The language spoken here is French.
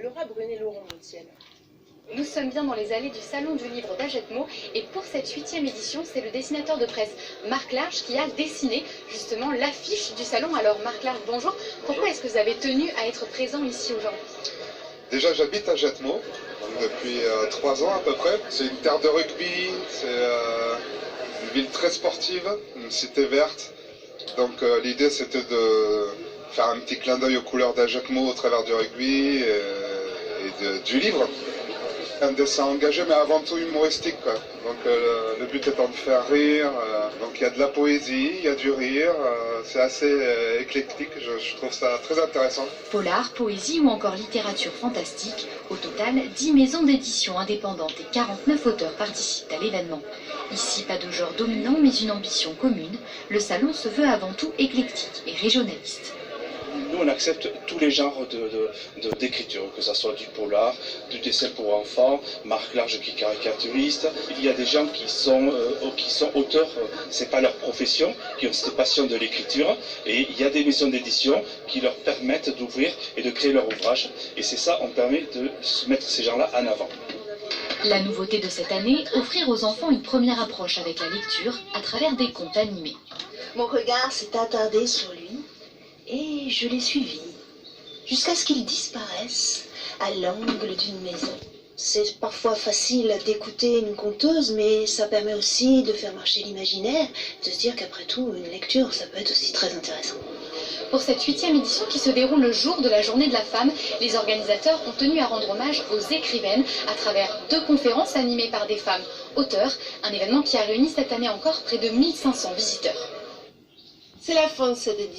Laura Brunet-Laurent-Montiel. Nous sommes bien dans les allées du Salon du Livre d'Ajetmo et pour cette 8e édition, c'est le dessinateur de presse Marc Large qui a dessiné justement l'affiche du salon. Alors Marc Large, bonjour. Pourquoi est-ce que vous avez tenu à être présent ici aujourd'hui? Déjà, j'habite à Ajetmo depuis 3 ans à peu près. C'est une terre de rugby, c'est une ville très sportive, une cité verte. Donc l'idée c'était de faire un petit clin d'œil aux couleurs d'Ajetmo au travers du rugby et du livre. Un dessin engagé mais avant tout humoristique, quoi. Donc le but étant de faire rire, donc il y a de la poésie, il y a du rire, c'est assez éclectique, je trouve ça très intéressant. Polar, poésie ou encore littérature fantastique, au total 10 maisons d'édition indépendantes et 49 auteurs participent à l'événement. Ici, pas de genre dominant mais une ambition commune, le salon se veut avant tout éclectique et régionaliste. Nous, on accepte tous les genres d'écriture, que ce soit du polar, du dessin pour enfants, Marc Large qui est caricaturiste. Il y a des gens qui sont auteurs, c'est pas leur profession, qui ont cette passion de l'écriture. Et il y a des maisons d'édition qui leur permettent d'ouvrir et de créer leur ouvrage. Et c'est ça, on permet de mettre ces gens-là en avant. La nouveauté de cette année, offrir aux enfants une première approche avec la lecture à travers des contes animés. Mon regard s'est attardé sur lui. Et je l'ai suivi, jusqu'à ce qu'il disparaisse à l'angle d'une maison. C'est parfois facile d'écouter une conteuse, mais ça permet aussi de faire marcher l'imaginaire, de se dire qu'après tout, une lecture, ça peut être aussi très intéressant. Pour cette 8e édition qui se déroule le jour de la Journée de la Femme, les organisateurs ont tenu à rendre hommage aux écrivaines à travers 2 conférences animées par des femmes auteurs, un événement qui a réuni cette année encore près de 1500 visiteurs. C'est la fin de cette édition.